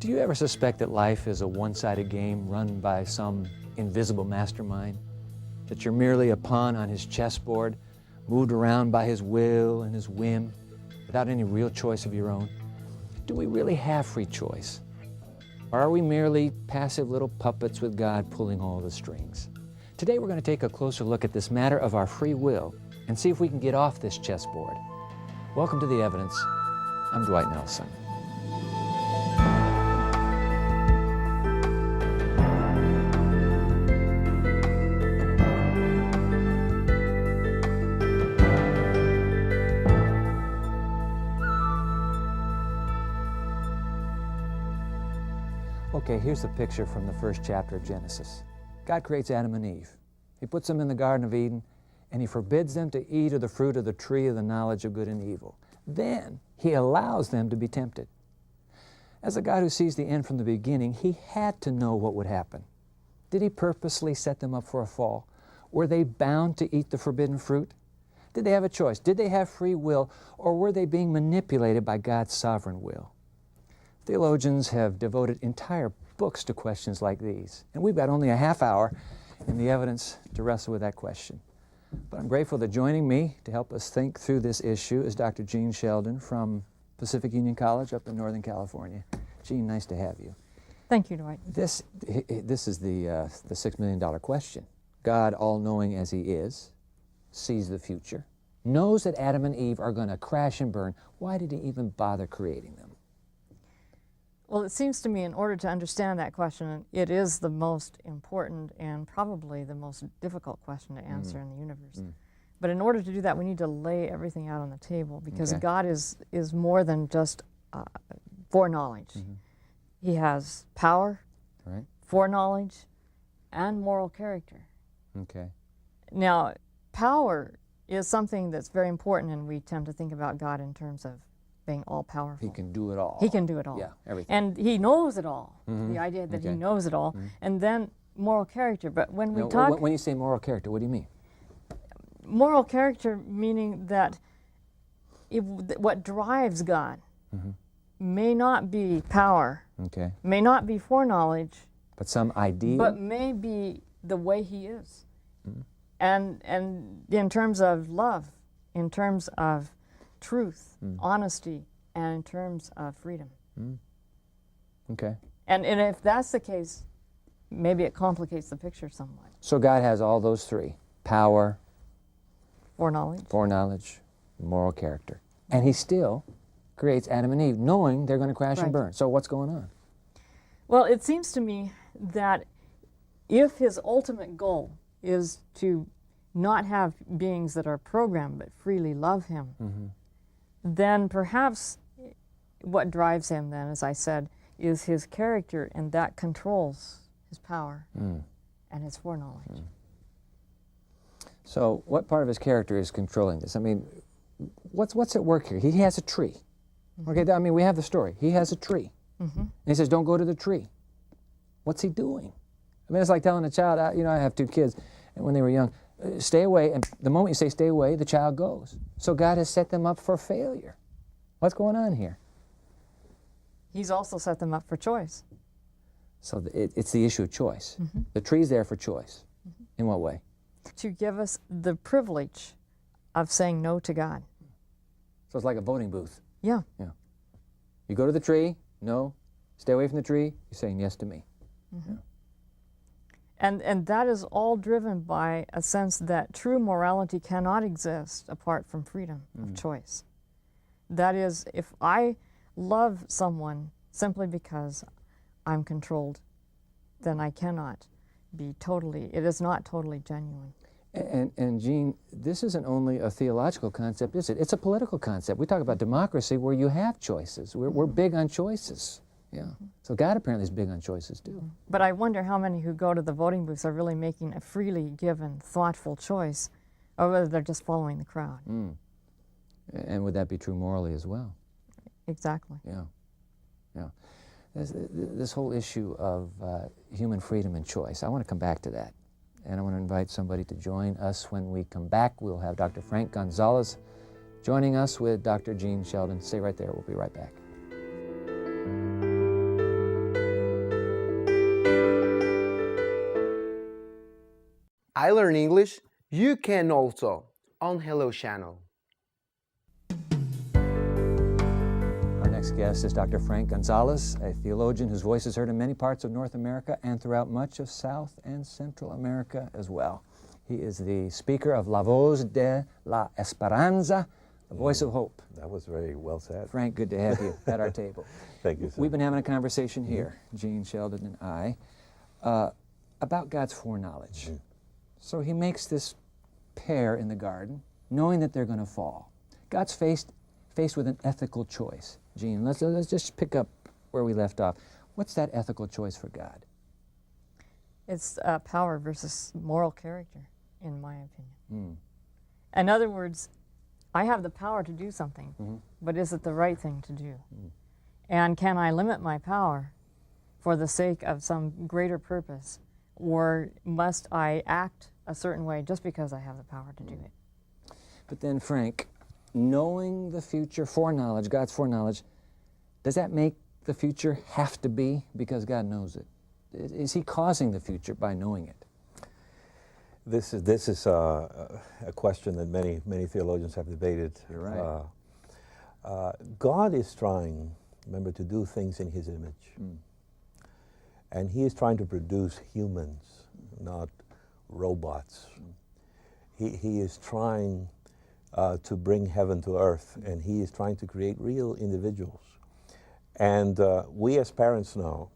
Do you ever suspect that life is a one-sided game run by some invisible mastermind? That you're merely a pawn on his chessboard, moved around by his will and his whim, without any real choice of your own? Do we really have free choice? Or are we merely passive little puppets with God pulling all the strings? Today we're going to take a closer look at this matter of our free will and see if we can get off this chessboard. Welcome to The Evidence. I'm Dwight Nelson. Okay, here's the picture from the first chapter of Genesis. God creates Adam and Eve. He puts them in the Garden of Eden, and He forbids them to eat of the fruit of the tree of the knowledge of good and evil. Then He allows them to be tempted. As a God who sees the end from the beginning, He had to know what would happen. Did He purposely set them up for a fall? Were they bound to eat the forbidden fruit? Did they have a choice? Did they have free will, or were they being manipulated by God's sovereign will? Theologians have devoted entire books to questions like these, and we've got only a half hour in The Evidence to wrestle with that question. But I'm grateful that joining me to help us think through this issue is Dr. Jean Sheldon from Pacific Union College up in Northern California. Jean, nice to have you. Thank you, Dwight. This is the $6 million question. God, all-knowing as He is, sees the future, knows that Adam and Eve are going to crash and burn. Why did He even bother creating them? Well, it seems to me in order to understand that question, it is the most important and probably the most difficult question to answer in the universe. But in order to do that, we need to lay everything out on the table, because God is more than just foreknowledge. He has power, foreknowledge, and moral character. Okay. Now, power is something that's very important, and we tend to think about God in terms of being all-powerful. He can do it all. He can do it all. Yeah, everything. And He knows it all. The idea that He knows it all. And then moral character. But when we talk... When you say moral character, what do you mean? Moral character meaning that what drives God may not be power, may not be foreknowledge, but some idea? but may be the way He is. And in terms of love, in terms of truth, honesty, and in terms of freedom. Okay. And if that's the case, maybe it complicates the picture somewhat. So God has all those three: power, foreknowledge, moral character. And He still creates Adam and Eve, knowing they're going to crash and burn. So what's going on? Well, it seems to me that if His ultimate goal is to not have beings that are programmed but freely love Him, then perhaps what drives Him then, as I said, is His character, and that controls His power and His foreknowledge. So what part of His character is controlling this? I mean, what's at work here? He has a tree. Okay, I mean, we have the story. He has a tree. And He says, don't go to the tree. What's He doing? I mean, it's like telling a child, I have two kids, and when they were young, stay away, and the moment you say stay away, the child goes. So God has set them up for failure. What's going on here? He's also set them up for choice. So it's the issue of choice. The tree's there for choice. In what way? To give us the privilege of saying no to God. So it's like a voting booth. Yeah. Yeah. You go to the tree, no. Stay away from the tree, you're saying yes to me. Yeah. And that is all driven by a sense that true morality cannot exist apart from freedom of choice. That is, if I love someone simply because I'm controlled, then I cannot be totally, it is not totally genuine. And Jean, this isn't only a theological concept, is it? It's a political concept. We talk about democracy where you have choices. We're big on choices. Yeah. So God apparently is big on choices too. But I wonder how many who go to the voting booths are really making a freely given, thoughtful choice, or whether they're just following the crowd. And would that be true morally as well? Exactly. Yeah. Yeah. This whole issue of human freedom and choice, I want to come back to that. And I want to invite somebody to join us when we come back. We'll have Dr. Frank Gonzalez joining us with Dr. Jean Sheldon. Stay right there. We'll be right back. I Learn English, you can also on Hello Channel. Our next guest is Dr. Frank Gonzalez, a theologian whose voice is heard in many parts of North America and throughout much of South and Central America as well. He is the speaker of La Voz de la Esperanza, the voice of hope. That was very well said. Frank, good to have you at our table. Thank you, sir. We've been having a conversation here, Gene, Sheldon, and I, about God's foreknowledge. So he makes this pair in the garden, knowing that they're going to fall. God's faced with an ethical choice. Gene, let's just pick up where we left off. What's that ethical choice for God? It's power versus moral character, in my opinion. In other words, I have the power to do something, but is it the right thing to do? And can I limit my power for the sake of some greater purpose? Or must I act a certain way just because I have the power to do it? But then, Frank, knowing the future, foreknowledge, God's foreknowledge, does that make the future have to be because God knows it? Is he causing the future by knowing it? This is a question that many theologians have debated. You're right. God is trying, remember, to do things in his image. And he is trying to produce humans, not robots. He is trying to bring heaven to earth, and he is trying to create real individuals. And we as parents know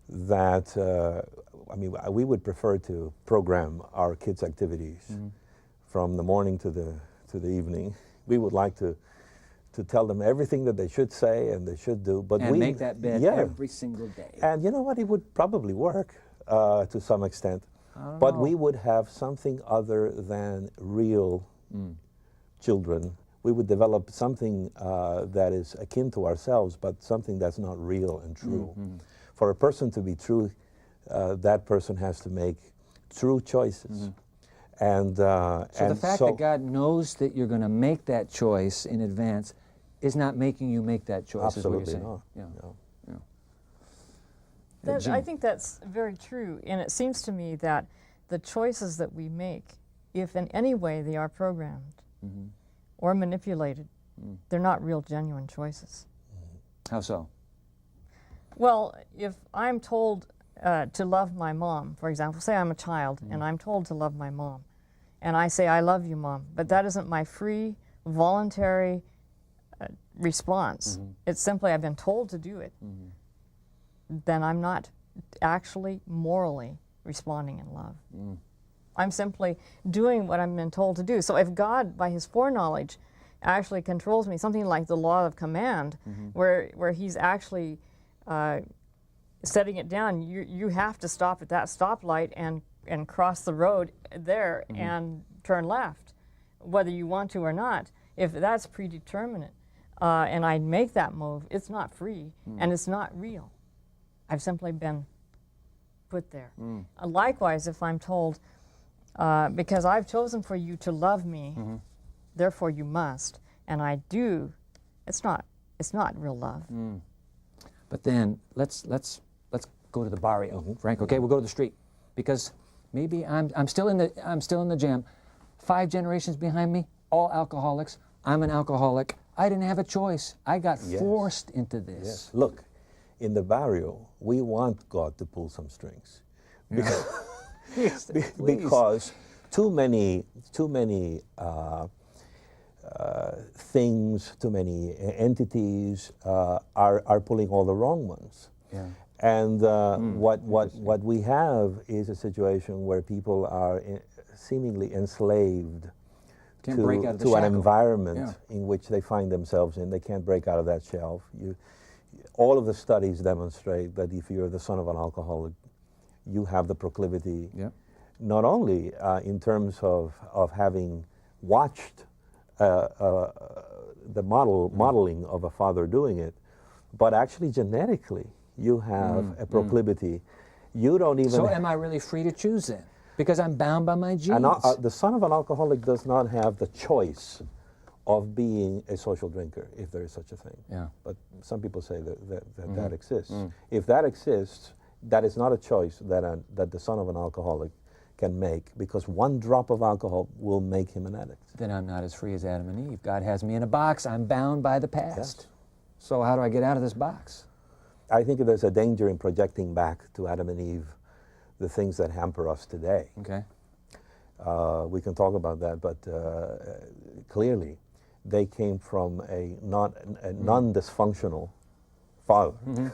that, I mean, we would prefer to program our kids' activities from the morning to the evening. We would like to tell them everything that they should say and they should do. But and make that bed every single day. And you know what? It would probably work to some extent. But we would have something other than real children. We would develop something that is akin to ourselves, but something that's not real and true. For a person to be true, that person has to make true choices. And so the fact that God knows that you're going to make that choice in advance is not making you make that choice. Absolutely is what you're not. saying. No. I think that's very true, and it seems to me that the choices that we make, if in any way they are programmed or manipulated, they're not real, genuine choices. How so? Well, if I'm told to love my mom, for example, say I'm a child and I'm told to love my mom, and I say, I love you, Mom, but that isn't my free, voluntary response. It's simply I've been told to do it. Then I'm not actually morally responding in love. I'm simply doing what I've been told to do. So if God, by his foreknowledge, actually controls me, something like the law of command, where he's actually setting it down, you have to stop at that stoplight and cross the road there and turn left, whether you want to or not. If that's predeterminate, and I make that move, it's not free and it's not real. I've simply been put there. Likewise, if I'm told, because I've chosen for you to love me, therefore you must, and I do, it's not real love. But then let's go to the barrio, Frank. Okay, we'll go to the street, because maybe I'm still in the jam. 5 generations behind me, all alcoholics. I'm an alcoholic. I didn't have a choice. I got forced into this. Yes. Look, in the barrio, we want God to pull some strings, because, because too many things, too many entities are pulling all the wrong ones. And what we have is a situation where people are seemingly enslaved to an environment in which they find themselves in. They can't break out of that shelf. All of the studies demonstrate that if you're the son of an alcoholic, you have the proclivity, not only in terms of having watched the modeling of a father doing it, but actually genetically, you have a proclivity. You don't even... So am I really free to choose then? Because I'm bound by my genes. The son of an alcoholic does not have the choice of being a social drinker, if there is such a thing. But some people say that exists. If that exists, that is not a choice that the son of an alcoholic can make, because one drop of alcohol will make him an addict. Then I'm not as free as Adam and Eve. God has me in a box. I'm bound by the past. Yes. So how do I get out of this box? I think there's a danger in projecting back to Adam and Eve the things that hamper us today. Okay. We can talk about that, but clearly they came from a non-dysfunctional father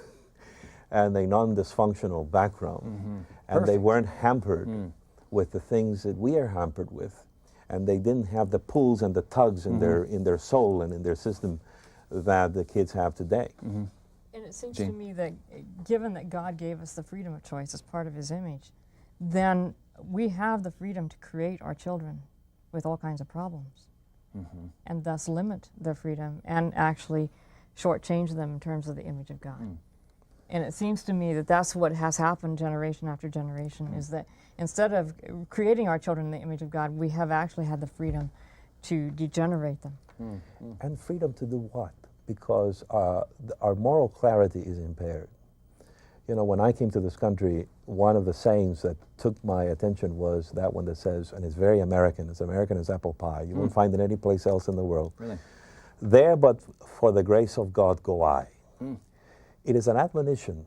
and a non-dysfunctional background, and they weren't hampered with the things that we are hampered with, and they didn't have the pulls and the tugs in their soul and in their system that the kids have today. And it seems Jean. to me that given that God gave us the freedom of choice as part of his image, then we have the freedom to create our children with all kinds of problems and thus limit their freedom and actually shortchange them in terms of the image of God. And it seems to me that that's what has happened generation after generation, is that instead of creating our children in the image of God, we have actually had the freedom to degenerate them. And freedom to do what? Because our moral clarity is impaired. You know, when I came to this country, one of the sayings that took my attention was that one that says, and it's very American, as American as apple pie. You won't find it any place else in the world. Really? There but for the grace of God go I. It is an admonition,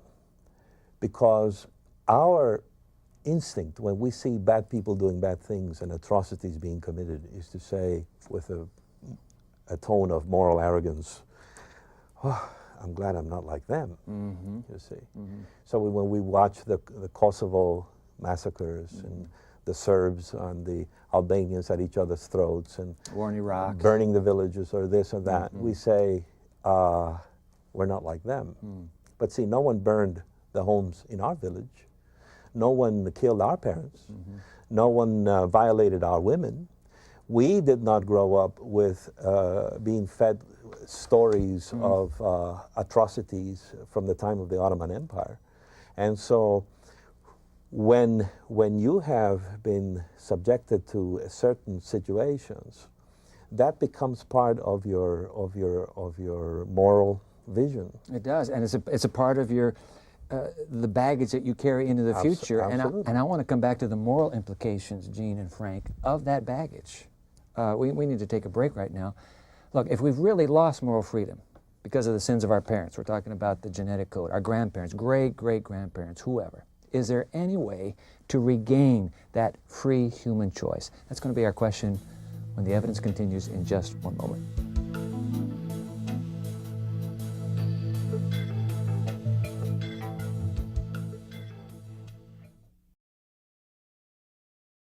because our instinct when we see bad people doing bad things and atrocities being committed is to say with a tone of moral arrogance, oh, I'm glad I'm not like them, you see. So when we watch the Kosovo massacres and the Serbs and the Albanians at each other's throats and War in Iraq. burning the villages or this or that, we say, we're not like them. But see, no one burned the homes in our village. No one killed our parents. No one violated our women. We did not grow up with being fed stories of atrocities from the time of the Ottoman Empire. And so when you have been subjected to certain situations, that becomes part of your moral vision. It does, and it's a part of your the baggage that you carry into the future. Absolutely. And I want to come back to the moral implications, Jean and Frank, of that baggage. We need to take a break right now. Look, if we've really lost moral freedom because of the sins of our parents, we're talking about the genetic code, our grandparents, great-great-grandparents, whoever, is there any way to regain that free human choice? That's going to be our question when the evidence continues in just one moment.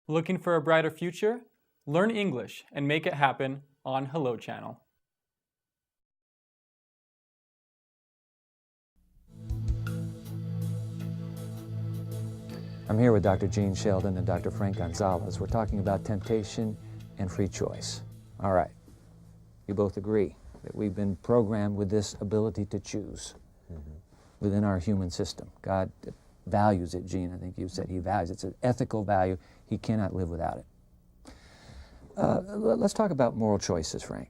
Looking for a brighter future? Learn English and make it happen on Hello Channel. I'm here with Dr. Jean Sheldon and Dr. Frank Gonzalez. We're talking about temptation and free choice. All right. You both agree that we've been programmed with this ability to choose within our human system. God values it, Jean. I think you said he values it. It's an ethical value. He cannot live without it. Let's talk about moral choices, Frank.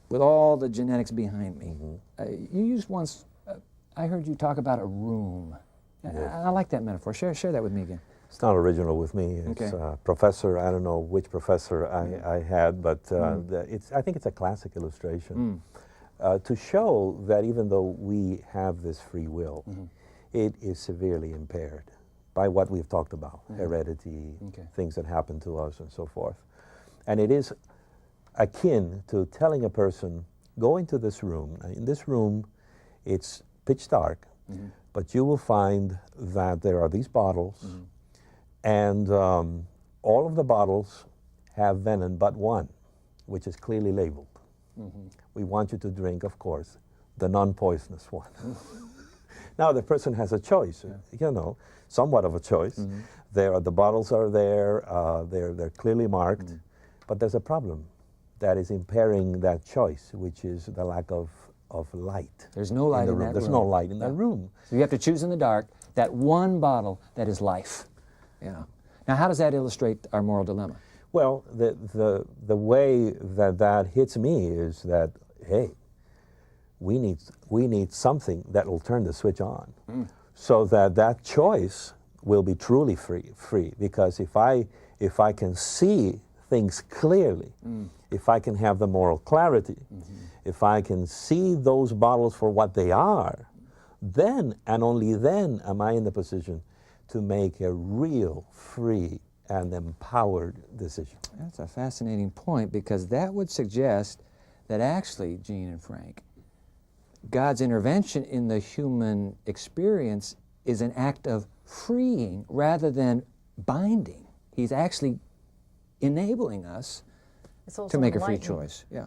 With all the genetics behind me, you used once, I heard you talk about a room. Yes. I like that metaphor. Share that with me again. It's not original with me. It's Okay. professor, I don't know which professor I had, but I think it's a classic illustration to show that even though we have this free will, it is severely impaired by what we've talked about, heredity, things that happen to us and so forth. And it is akin to telling a person, go into this room. In this room, it's pitch dark, but you will find that there are these bottles, and all of the bottles have venom but one, which is clearly labeled. We want you to drink, of course, the non-poisonous one. Now the person has a choice, you know, somewhat of a choice. The bottles are there, they're clearly marked, but there's a problem that is impairing that choice, which is the lack of light. There's no light in that room. There's no light in that room. So you have to choose in the dark that one bottle that is life. Yeah. Now, how does that illustrate our moral dilemma? Well, the way that hits me is that, hey, we need something that will turn the switch on, so that choice will be truly free. Because if I can see things clearly, if I can have the moral clarity, if I can see those bottles for what they are, then and only then am I in the position to make a real, free, and empowered decision. That's a fascinating point, because that would suggest that actually, Gene and Frank, God's intervention in the human experience is an act of freeing rather than binding. He's actually enabling us It's also to make a free enlightening. choice. Yeah.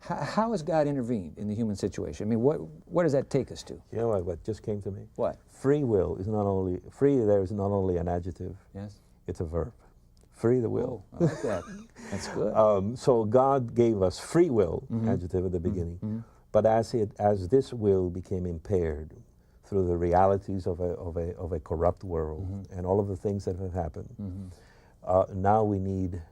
How has God intervened in the human situation? I mean, what does that take us to? You know what just came to me? What? Free will is not only, free there is not only an adjective, Yes? it's a verb. Free the will. Oh, I like that. That's good. So God gave us free will, adjective at the beginning, but as this will became impaired through the realities of a corrupt world and all of the things that have happened, now we need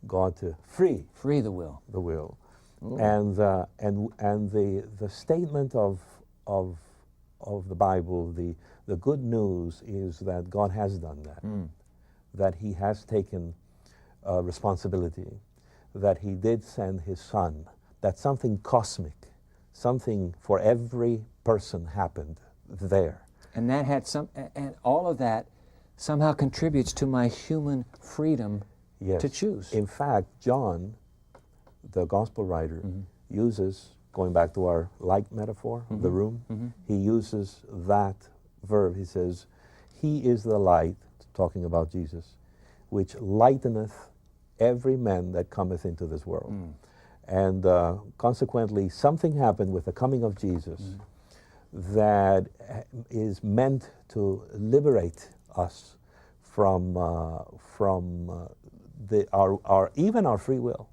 God to free Free the will. the will. Ooh. And the statement of the Bible, the good news is that God has done that, that He has taken responsibility, that He did send His Son, that something cosmic, something for every person happened there. And that had and all of that somehow contributes to my human freedom Yes. to choose. In fact, John, the gospel writer, uses, going back to our light metaphor of the room, he uses that verb. He says, He is the light, talking about Jesus, which lighteneth every man that cometh into this world. And consequently, something happened with the coming of Jesus that is meant to liberate us from even our free will,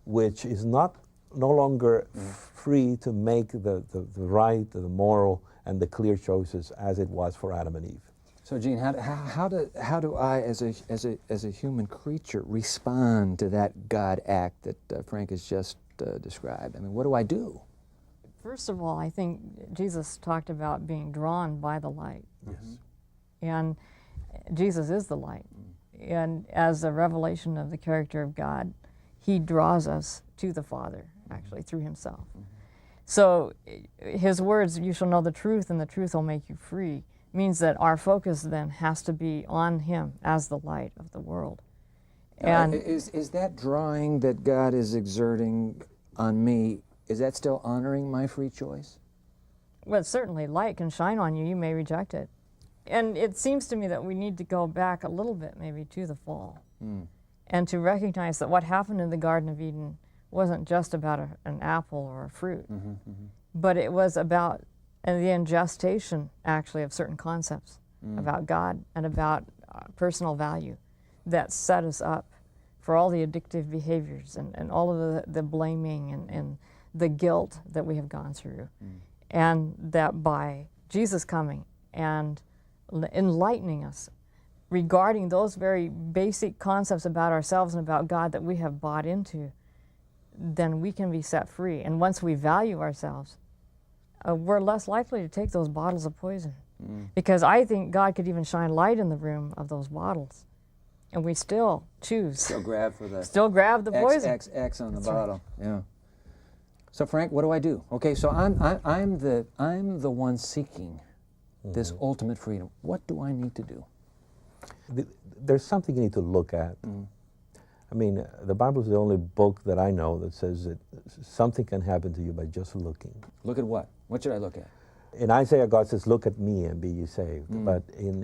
which is no longer free to make the right, the moral, and the clear choices as it was for Adam and Eve. So, Gene, how do I, as a human creature, respond to that God act that Frank has just described? I mean, what do I do? First of all, I think Jesus talked about being drawn by the light. Yes. And Jesus is the light. And as a revelation of the character of God, He draws us to the Father, actually, through Himself. So His words, you shall know the truth, and the truth will make you free, means that our focus then has to be on Him as the light of the world. And Is that drawing that God is exerting on me, is that still honoring my free choice? well, certainly light can shine on you, you may reject it. And it seems to me that we need to go back a little bit maybe to the fall and to recognize that what happened in the Garden of Eden wasn't just about an apple or a fruit, but it was about the ingestation actually of certain concepts about God and about personal value that set us up for all the addictive behaviors and all of the blaming and the guilt that we have gone through. And that by Jesus coming and enlightening us regarding those very basic concepts about ourselves and about God that we have bought into, then we can be set free. And once we value ourselves, we're less likely to take those bottles of poison. Because I think God could even shine light in the room of those bottles, and we still choose. Still grab for the Still grab the poison. X on the That's bottle. Yeah. So Frank, what do I do? Okay, so I'm the one seeking this ultimate freedom. What do I need to do? There's something you need to look at. I mean, the Bible is the only book that I know that says that something can happen to you by just looking. Look at what? What should I look at? In Isaiah, God says, "Look at me and be ye saved." But in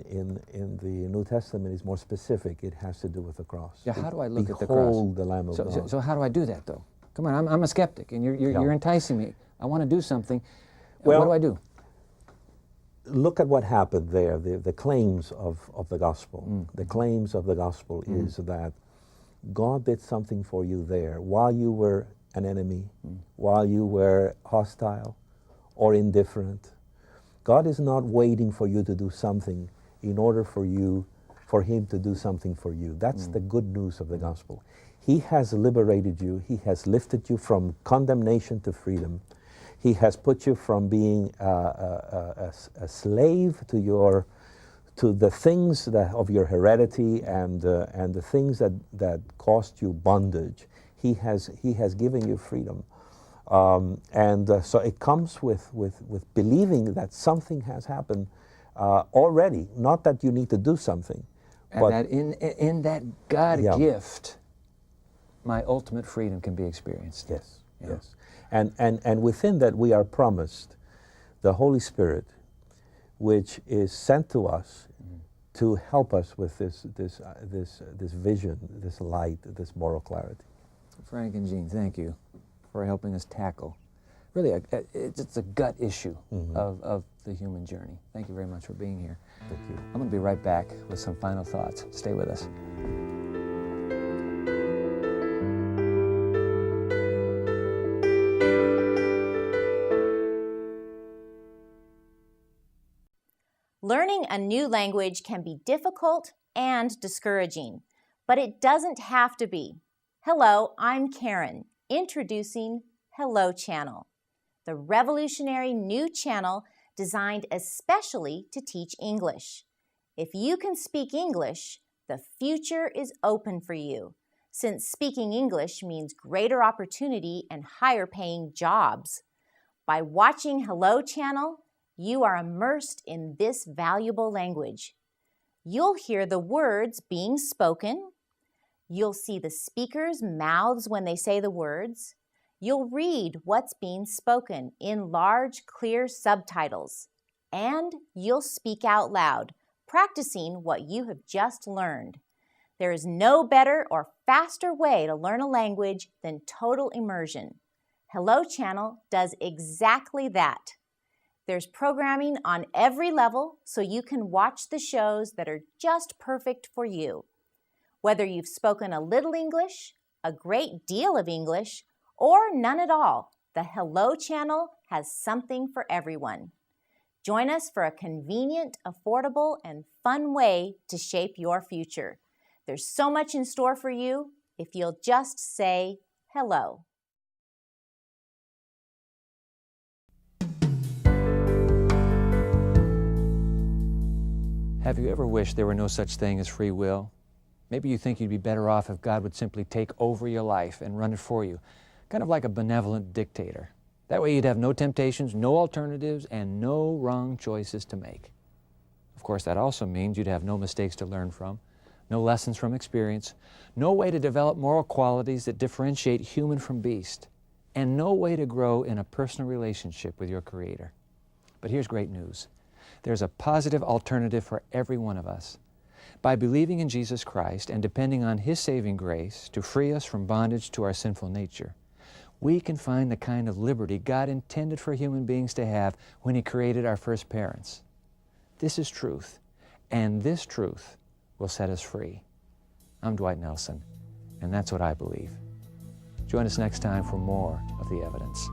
the New Testament, it's more specific. It has to do with the cross. Yeah, how do I look at the cross? Behold the Lamb of God. So how do I do that, though? Come on, I'm a skeptic, and you're enticing me. I want to do something. Well, what do I do? Look at what happened there, the claims of the gospel. The claims of the gospel is that God did something for you there while you were an enemy, while you were hostile or indifferent. God is not waiting for you to do something in order for Him to do something for you. That's the good news of the gospel. He has liberated you. He has lifted you from condemnation to freedom. He has put you from being a slave to to the things that of your heredity and the things that cost you bondage. He has given you freedom. So it comes with believing that something has happened already, not that you need to do something. And but that in that God Yeah. gift, my ultimate freedom can be experienced. Yes, Yeah. yes. And within that we are promised the Holy Spirit, which is sent to us to help us with this vision, this light, this moral clarity. Frank and Jean, thank you for helping us tackle really it's a gut issue of the human journey. Thank you very much for being here. Thank you. I'm going to be right back with some final thoughts. Stay with us. Learning a new language can be difficult and discouraging, but it doesn't have to be. Hello, I'm Karen, introducing Hello Channel, the revolutionary new channel designed especially to teach English. If you can speak English, the future is open for you, since speaking English means greater opportunity and higher paying jobs. By watching Hello Channel, you are immersed in this valuable language. You'll hear the words being spoken. You'll see the speakers' mouths when they say the words. You'll read what's being spoken in large, clear subtitles. And you'll speak out loud, practicing what you have just learned. There is no better or faster way to learn a language than total immersion. Hello Channel does exactly that. There's programming on every level so you can watch the shows that are just perfect for you. Whether you've spoken a little English, a great deal of English, or none at all, the Hello Channel has something for everyone. Join us for a convenient, affordable, and fun way to shape your future. There's so much in store for you if you'll just say hello. Have you ever wished there were no such thing as free will? Maybe you think you'd be better off if God would simply take over your life and run it for you, kind of like a benevolent dictator. That way you'd have no temptations, no alternatives, and no wrong choices to make. Of course, that also means you'd have no mistakes to learn from, no lessons from experience, no way to develop moral qualities that differentiate human from beast, and no way to grow in a personal relationship with your Creator. But here's great news. There's a positive alternative for every one of us. By believing in Jesus Christ and depending on His saving grace to free us from bondage to our sinful nature, we can find the kind of liberty God intended for human beings to have when He created our first parents. This is truth, and this truth will set us free. I'm Dwight Nelson, and that's what I believe. Join us next time for more of the evidence.